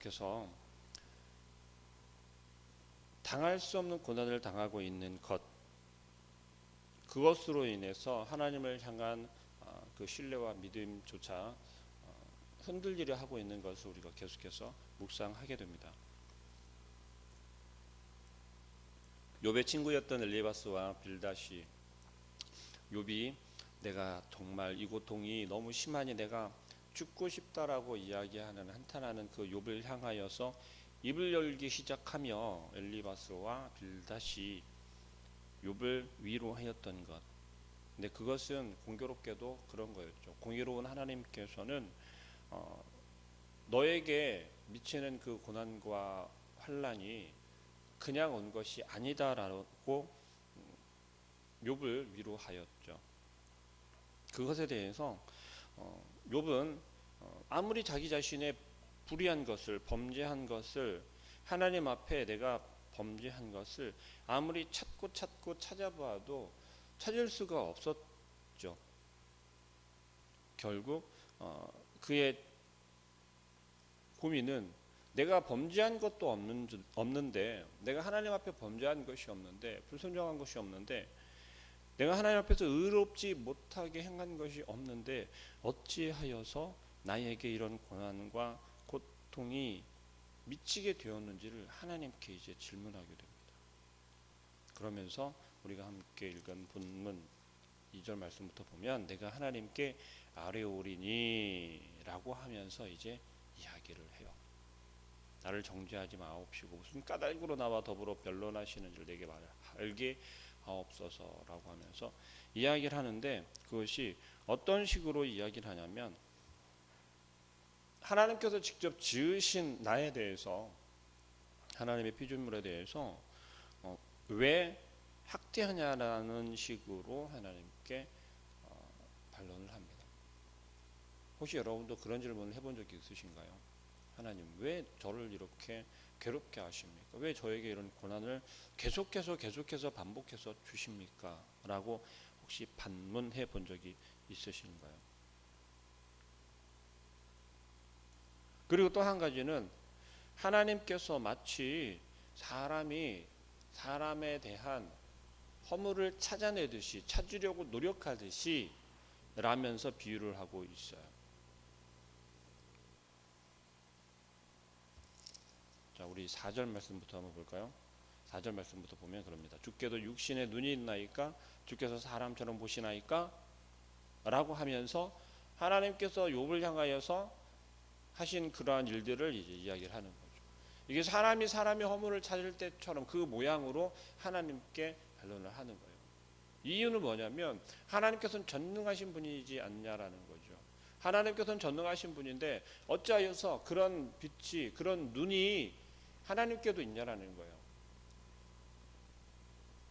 그래서 당할 수 없는 고난을 당하고 있는 것, 그것으로 인해서 하나님을 향한 그 신뢰와 믿음조차 흔들리려 하고 있는 것을 우리가 계속해서 묵상하게 됩니다. 욥의 친구였던 엘리바스와 빌닷이, 욥이 내가 정말 이 고통이 너무 심하니 내가 죽고 싶다라고 이야기하는 한탄하는 그 욥을 향하여서 입을 열기 시작하며 엘리바스와 빌닷이 욥을 위로하였던 것. 근데 그것은 공교롭게도 그런 거였죠. 공의로운 하나님께서는 너에게 미치는 그 고난과 환난이 그냥 온 것이 아니다라고 욥을 위로하였죠. 그것에 대해서 욥은 아무리 자기 자신의 불의한 것을, 범죄한 것을, 하나님 앞에 내가 범죄한 것을 아무리 찾고 찾아봐도 찾을 수가 없었죠. 결국 그의 고민은 내가 범죄한 것도 없는데, 내가 하나님 앞에 범죄한 것이 없는데, 불순종한 것이 없는데, 내가 하나님 앞에서 의롭지 못하게 행한 것이 없는데 어찌하여서 나에게 이런 고난과 고통이 미치게 되었는지를 하나님께 이제 질문하게 됩니다. 그러면서 우리가 함께 읽은 본문 2절 말씀부터 보면 내가 하나님께 아뢰오리니 라고 하면서 이제 이야기를 해요. 나를 정죄하지 마옵시고 무슨 까닭으로 나와 더불어 변론하시는 줄 내게 알게 하옵소서라고 하면서 이야기를 하는데, 그것이 어떤 식으로 이야기를 하냐면 하나님께서 직접 지으신 나에 대해서, 하나님의 피조물에 대해서 왜 학대하냐라는 식으로 하나님께 반론을 합니다. 혹시 여러분도 그런 질문을 해본 적이 있으신가요? 하나님, 왜 저를 이렇게 괴롭게 하십니까? 왜 저에게 이런 고난을 계속해서 반복해서 주십니까? 라고 혹시 반문해 본 적이 있으신가요? 그리고 또 한 가지는 하나님께서 마치 사람이 사람에 대한 허물을 찾아내듯이, 찾으려고 노력하듯이 라면서 비유를 하고 있어요. 자, 우리 4절 말씀부터 한번 볼까요? 4절 말씀부터 보면 그럽니다. 주께도 육신에 눈이 있나이까? 주께서 사람처럼 보시나이까? 라고 하면서 하나님께서 욥을 향하여서 하신 그러한 일들을 이제 이야기를 하는 거죠. 이게 사람이 사람의 허물을 찾을 때처럼 그 모양으로 하나님께 반론을 하는 거예요. 이유는 뭐냐면 하나님께서는 전능하신 분이지 않냐라는 거죠. 하나님께서는 전능하신 분인데 어찌하여서 그런 빛이, 그런 눈이 하나님께도 있냐라는 거예요.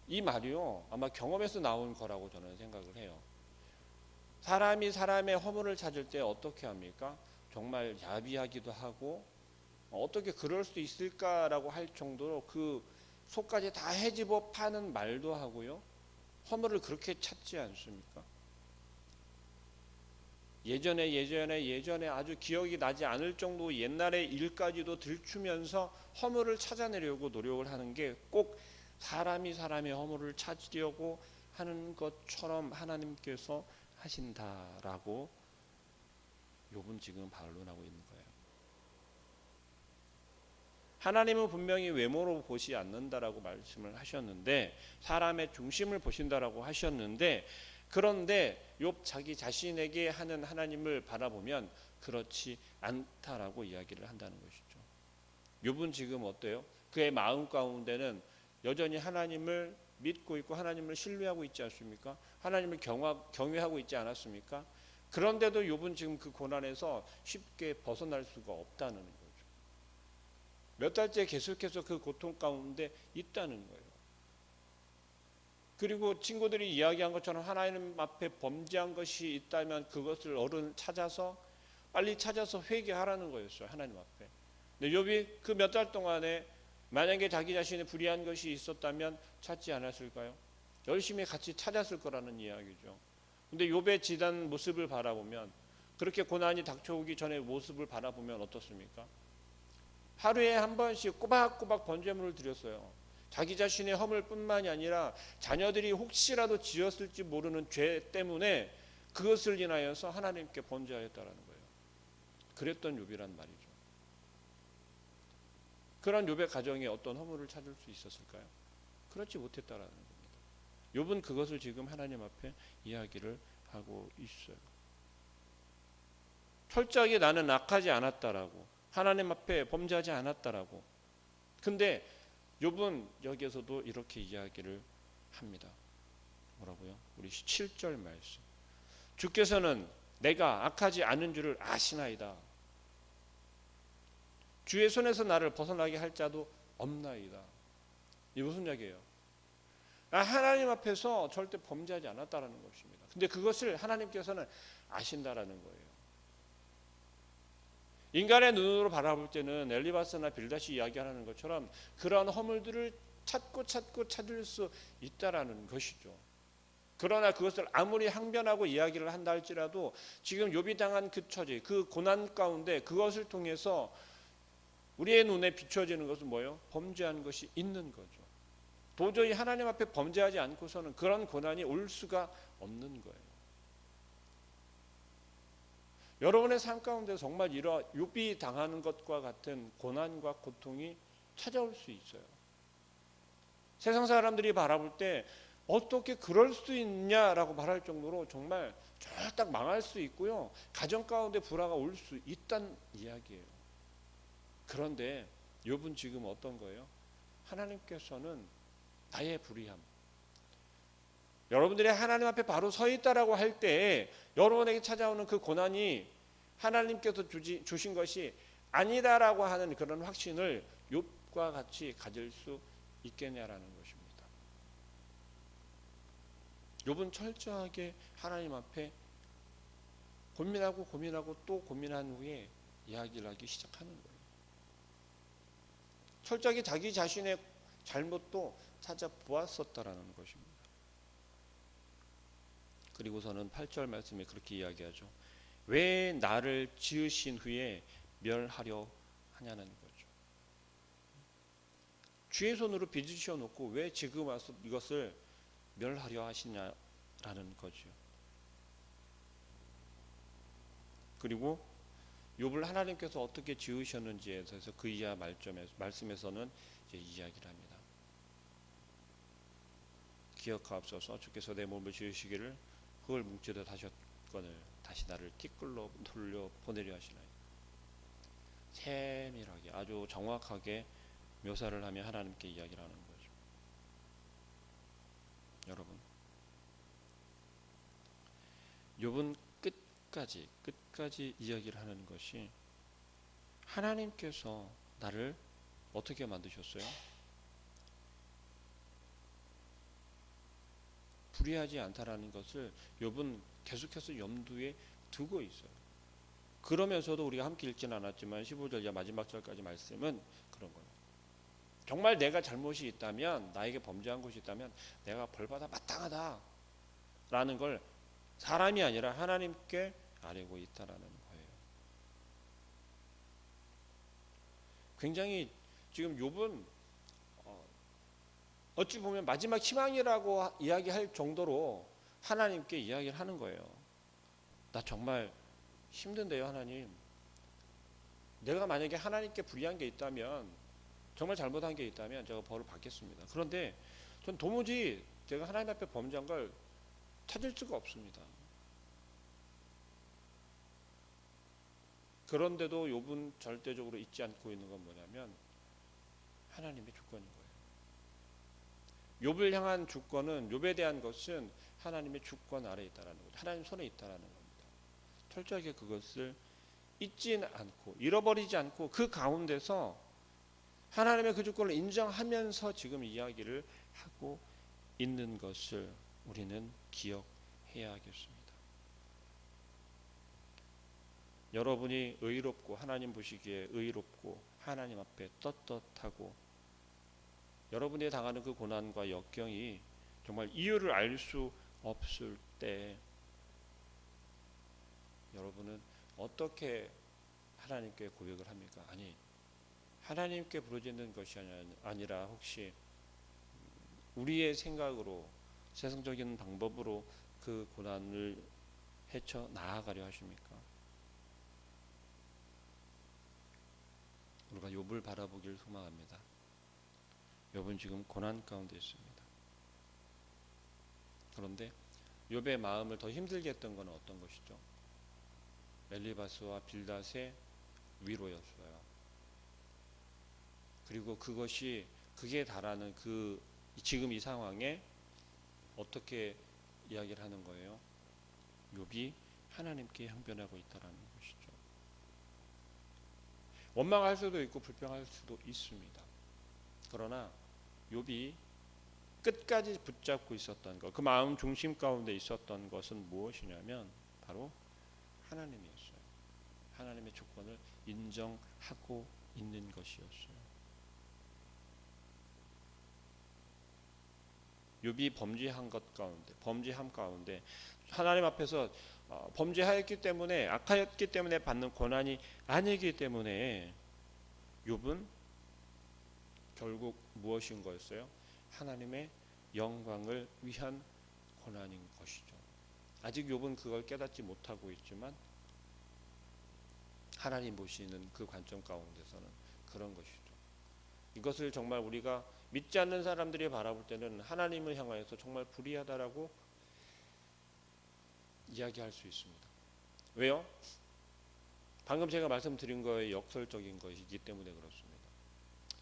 이 말이요, 아마 경험에서 나온 거라고 저는 생각을 해요. 사람이 사람의 허물을 찾을 때 어떻게 합니까? 정말 야비하기도 하고 어떻게 그럴 수 있을까라고 할 정도로 그 속까지 다 헤집어 파는 말도 하고요, 허물을 그렇게 찾지 않습니까? 예전에 아주 기억이 나지 않을 정도 옛날의 일까지도 들추면서 허물을 찾아내려고 노력을 하는 게 꼭 사람이 사람의 허물을 찾으려고 하는 것처럼 하나님께서 하신다라고 욥은 지금 반론하고 있는 거예요. 하나님은 분명히 외모로 보지 않는다라고 말씀을 하셨는데, 사람의 중심을 보신다라고 하셨는데, 그런데 욥 자기 자신에게 하는 하나님을 바라보면 그렇지 않다라고 이야기를 한다는 것이죠. 욥은 지금 어때요? 그의 마음 가운데는 여전히 하나님을 믿고 있고 하나님을 신뢰하고 있지 않습니까? 하나님을 경외하고 있지 않았습니까? 그런데도 욥은 지금 그 고난에서 쉽게 벗어날 수가 없다는 거죠. 몇 달째 계속해서 그 고통 가운데 있다는 거예요. 그리고 친구들이 이야기한 것처럼 하나님 앞에 범죄한 것이 있다면 그것을 얼른 빨리 찾아서 회개하라는 거였어요. 하나님 앞에. 근데 욥이 그 몇 달 동안에 만약에 자기 자신의 불의한 것이 있었다면 찾지 않았을까요? 열심히 같이 찾았을 거라는 이야기죠. 근데 욥의 지난 모습을 바라보면, 그렇게 고난이 닥쳐오기 전의 모습을 바라보면 어떻습니까? 하루에 한 번씩 꼬박꼬박 번제물을 드렸어요. 자기 자신의 허물뿐만이 아니라 자녀들이 혹시라도 지었을지 모르는 죄 때문에 그것을 인하여서 하나님께 번제하였다라는 거예요. 그랬던 욥이란 말이죠. 그런 욥의 가정에 어떤 허물을 찾을 수 있었을까요? 그렇지 못했다라는 겁니다. 욥은 그것을 지금 하나님 앞에 이야기를 하고 있어요. 철저하게 나는 악하지 않았다라고, 하나님 앞에 범죄하지 않았다라고. 근데 욥은 여기에서도 이렇게 이야기를 합니다. 뭐라고요? 우리 7절 말씀. 주께서는 내가 악하지 않은 줄을 아시나이다. 주의 손에서 나를 벗어나게 할 자도 없나이다. 이 무슨 이야기예요? 하나님 앞에서 절대 범죄하지 않았다라는 것입니다. 근데 그것을 하나님께서는 아신다라는 거예요. 인간의 눈으로 바라볼 때는 엘리바스나 빌닷이 이야기하는 것처럼 그러한 허물들을 찾고 찾을 수 있다라는 것이죠. 그러나 그것을 아무리 항변하고 이야기를 한다 할지라도 지금 욥이 당한 그 처지, 그 고난 가운데 그것을 통해서 우리의 눈에 비춰지는 것은 뭐예요? 범죄한 것이 있는 거죠. 도저히 하나님 앞에 범죄하지 않고서는 그런 고난이 올 수가 없는 거예요. 여러분의 삶 가운데 정말 이러한 욥이 당하는 것과 같은 고난과 고통이 찾아올 수 있어요. 세상 사람들이 바라볼 때 어떻게 그럴 수 있냐라고 말할 정도로 정말 쫄딱 망할 수 있고요. 가정 가운데 불화가 올 수 있다는 이야기예요. 그런데 욥은 지금 어떤 거예요? 하나님께서는 나의 불의함, 여러분들이 하나님 앞에 바로 서 있다라고 할 때 여러분에게 찾아오는 그 고난이 하나님께서 주신 것이 아니다라고 하는 그런 확신을 욥과 같이 가질 수 있겠냐라는 것입니다. 욥은 철저하게 하나님 앞에 고민하고 또 고민한 후에 이야기를 하기 시작하는 거예요. 철저하게 자기 자신의 잘못도 찾아보았었다라는 것입니다. 그리고서는 8절 말씀에 그렇게 이야기하죠. 왜 나를 지으신 후에 멸하려 하냐는 거죠. 주의 손으로 빚으셔 놓고 왜 지금 와서 이것을 멸하려 하시냐라는 거죠. 그리고 욥을 하나님께서 어떻게 지으셨는지에 대해서 그 이하 말씀에서는 이제 이야기를 합니다. 기억하옵소서. 주께서 내 몸을 지으시기를 흙을 뭉치듯 하셨거늘 다시 나를 티끌로 돌려 보내려 하시나이다. 세밀하게 아주 정확하게 묘사를 하며 하나님께 이야기를 하는 거죠. 여러분, 욥은 끝까지 이야기를 하는 것이 하나님께서 나를 어떻게 만드셨어요? 불의하지 않다라는 것을 욥은 계속해서 염두에 두고 있어요. 그러면서도 우리가 함께 읽지는 않았지만 15절 마지막 절까지 말씀은 그런 거예요. 정말 내가 잘못이 있다면, 나에게 범죄한 것이 있다면 내가 벌받아 마땅하다 라는 걸 사람이 아니라 하나님께 아뢰고 있다라는 거예요. 굉장히 지금 욥은 어찌 보면 마지막 희망이라고 이야기할 정도로 하나님께 이야기를 하는 거예요. 나 정말 힘든데요, 하나님. 내가 만약에 하나님께 불의한 게 있다면, 정말 잘못한 게 있다면 제가 벌을 받겠습니다. 그런데 전 도무지 제가 하나님 앞에 범죄한 걸 찾을 수가 없습니다. 그런데도 욥은 절대적으로 잊지 않고 있는 건 뭐냐면 하나님의 주권인 거예요. 욥을 향한 주권은, 욥에 대한 것은 하나님의 주권 아래에 있다라는 거죠. 하나님 손에 있다라는 겁니다. 철저하게 그것을 잊지는 않고 잃어버리지 않고 그 가운데서 하나님의 그 주권을 인정하면서 지금 이야기를 하고 있는 것을 우리는 기억해야 하겠습니다. 여러분이 의롭고 하나님 보시기에 의롭고 하나님 앞에 떳떳하고 여러분이 당하는 그 고난과 역경이 정말 이유를 알 수 없을 때 여러분은 어떻게 하나님께 고백을 합니까? 아니, 하나님께 부르짖는 것이 아니라 혹시 우리의 생각으로 세상적인 방법으로 그 고난을 헤쳐 나아가려 하십니까? 우리가 욥을 바라보길 소망합니다. 욥은 지금 고난 가운데 있습니다. 그런데 욥의 마음을 더 힘들게 했던 건 어떤 것이죠? 엘리바스와 빌닷의 위로였어요. 그리고 그게 달하는 지금 이 상황에 어떻게 이야기를 하는 거예요? 욥이 하나님께 항변하고 있다라는 것이죠. 원망할 수도 있고 불평할 수도 있습니다. 그러나 욥이 끝까지 붙잡고 있었던 것, 그 마음 중심 가운데 있었던 것은 무엇이냐면 바로 하나님이었어요. 하나님의 조건을 인정하고 있는 것이었어요. 욥이 범죄함 가운데 하나님 앞에서 범죄하였기 때문에, 악하였기 때문에 받는 고난이 아니기 때문에 욥은 결국 무엇인 거였어요? 하나님의 영광을 위한 고난인 것이죠. 아직 욥은 그걸 깨닫지 못하고 있지만 하나님 보시는 그 관점 가운데서는 그런 것이죠. 이것을 정말 우리가 믿지 않는 사람들이 바라볼 때는 하나님을 향하여서 정말 불의하다라고 이야기할 수 있습니다. 왜요? 방금 제가 말씀드린 거에 역설적인 것이기 때문에 그렇습니다.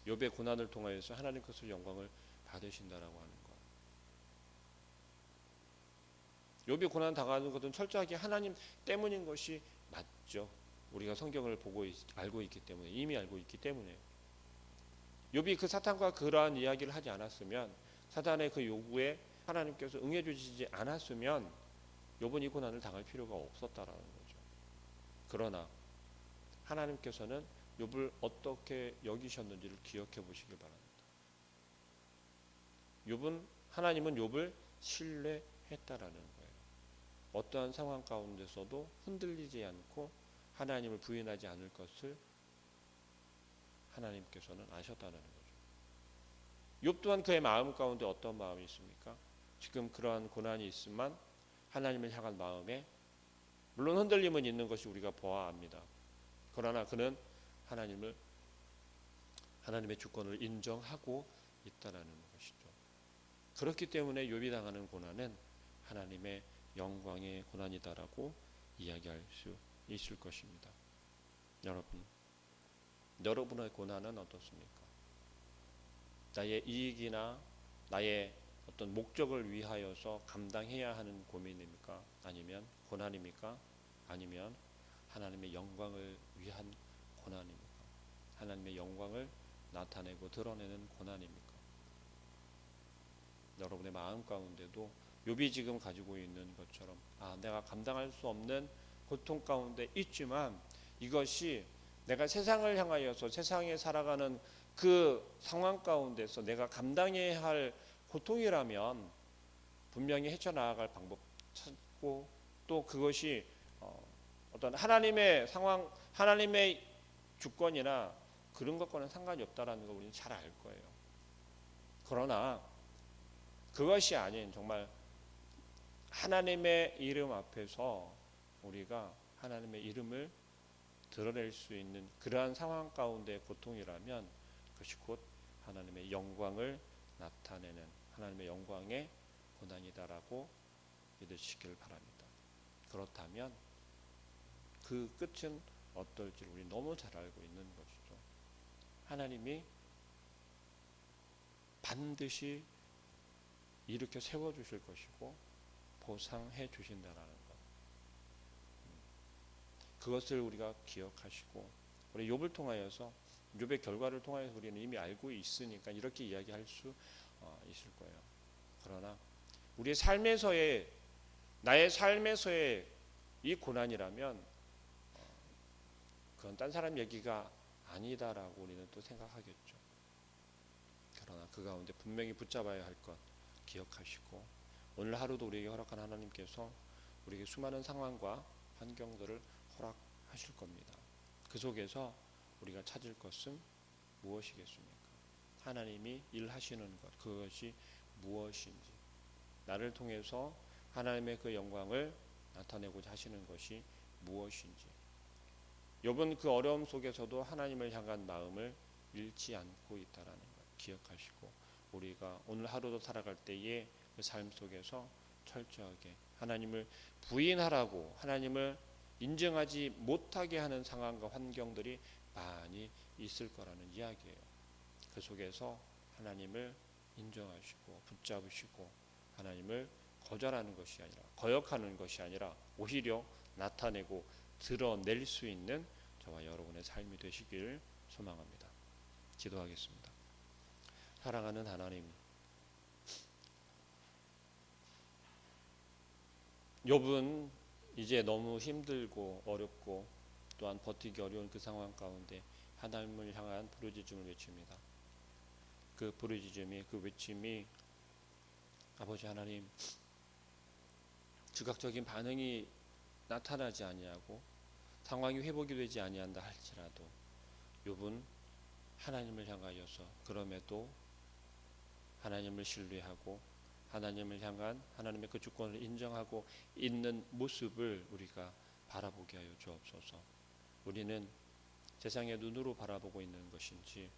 욥의 고난을 통하여서 하나님께서 영광을 받으신다라고 하는 것. 욥이 고난 당하는 것은 철저하게 하나님 때문인 것이 맞죠. 우리가 성경을 보고 알고 있기 때문에, 이미 알고 있기 때문에. 욥이 그 사탄과 그러한 이야기를 하지 않았으면, 사탄의 그 요구에 하나님께서 응해 주시지 않았으면 욥은 이 고난을 당할 필요가 없었다라는 거죠. 그러나 하나님께서는 욥을 어떻게 여기셨는지를 기억해 보시길 바랍니다. 하나님은 욥을 신뢰했다라는 거예요. 어떠한 상황 가운데서도 흔들리지 않고 하나님을 부인하지 않을 것을 하나님께서는 아셨다는 거죠. 욥 또한 그의 마음 가운데 어떤 마음이 있습니까? 지금 그러한 고난이 있지만 하나님을 향한 마음에 물론 흔들림은 있는 것이 우리가 보아합니다. 그러나 그는 하나님의 주권을 인정하고 있다라는 것이죠. 그렇기 때문에 욥이 당하는 고난은 하나님의 영광의 고난이다라고 이야기할 수 있을 것입니다. 여러분의 고난은 어떻습니까? 나의 이익이나 나의 어떤 목적을 위하여서 감당해야 하는 고민입니까? 아니면 고난입니까? 아니면 하나님의 영광을 위한 고난입니까? 하나님의 영광을 나타내고 드러내는 고난입니까? 여러분의 마음 가운데도 욥이 지금 가지고 있는 것처럼 내가 감당할 수 없는 고통 가운데 있지만 이것이 내가 세상을 향하여서 세상에 살아가는 그 상황 가운데서 내가 감당해야 할 고통이라면 분명히 헤쳐나아갈 방법 찾고 또 그것이 어떤 하나님의 상황, 하나님의 주권이나 그런 것과는 상관이 없다라는 걸 우리는 잘 알 거예요. 그러나 그것이 아닌 정말 하나님의 이름 앞에서 우리가 하나님의 이름을 드러낼 수 있는 그러한 상황 가운데 고통이라면 그것이 곧 하나님의 영광을 나타내는 하나님의 영광의 고난이다라고 믿으시길 바랍니다. 그렇다면 그 끝은 어떨지 우리 너무 잘 알고 있는 것이죠. 하나님이 반드시 일으켜 세워주실 것이고 보상해 주신다라는 것. 그것을 우리가 기억하시고 우리 욥을 통하여서 욥의 결과를 통하여서 우리는 이미 알고 있으니까 이렇게 이야기할 수 있을 거예요. 그러나 우리의 삶에서의 나의 삶에서의 이 고난이라면 그건 딴 사람 얘기가 아니다라고 우리는 또 생각하겠죠. 그러나 그 가운데 분명히 붙잡아야 할 것 기억하시고 오늘 하루도 우리에게 허락한 하나님께서 우리에게 수많은 상황과 환경들을 허락하실 겁니다. 그 속에서 우리가 찾을 것은 무엇이겠습니까? 하나님이 일하시는 것, 그것이 무엇인지, 나를 통해서 하나님의 그 영광을 나타내고자 하시는 것이 무엇인지, 욥은 그 어려움 속에서도 하나님을 향한 마음을 잃지 않고 있다라는 것 기억하시고, 우리가 오늘 하루도 살아갈 때에 그 삶 속에서 철저하게 하나님을 부인하라고, 하나님을 인정하지 못하게 하는 상황과 환경들이 많이 있을 거라는 이야기예요. 그 속에서 하나님을 인정하시고 붙잡으시고 하나님을 거절하는 것이 아니라, 거역하는 것이 아니라 오히려 나타내고 드러낼 수 있는 저와 여러분의 삶이 되시길 소망합니다. 기도하겠습니다. 사랑하는 하나님, 욥은 이제 너무 힘들고 어렵고 또한 버티기 어려운 그 상황 가운데 하나님을 향한 부르짖음을 외칩니다. 그 부르짖음이, 그 외침이 아버지 하나님, 즉각적인 반응이 나타나지 아니하고 상황이 회복이 되지 아니한다 할지라도 욥은 하나님을 향하여서 그럼에도 하나님을 신뢰하고 하나님을 향한 하나님의 그 주권을 인정하고 있는 모습을 우리가 바라보게 하여 주옵소서. 우리는 세상의 눈으로 바라보고 있는 것인지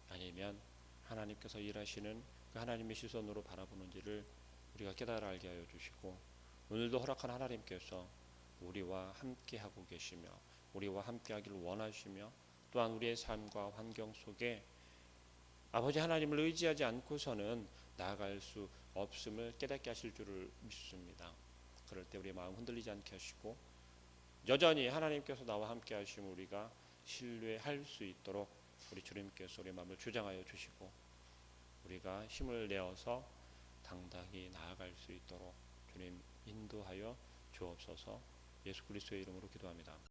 아니면 하나님께서 일하시는 그 하나님의 시선으로 바라보는지를 우리가 깨달아 알게 하여 주시고, 오늘도 허락한 하나님께서 우리와 함께 하고 계시며 우리와 함께 하기를 원하시며 또한 우리의 삶과 환경 속에 아버지 하나님을 의지하지 않고서는 나아갈 수 없음을 깨닫게 하실 줄을 믿습니다. 그럴 때 우리의 마음 흔들리지 않게 하시고 여전히 하나님께서 나와 함께 하시면 우리가 신뢰할 수 있도록 우리 주님께서 우리 마음을 주장하여 주시고 우리가 힘을 내어서 당당히 나아갈 수 있도록 주님 인도하여 주옵소서. 예수 그리스도의 이름으로 기도합니다.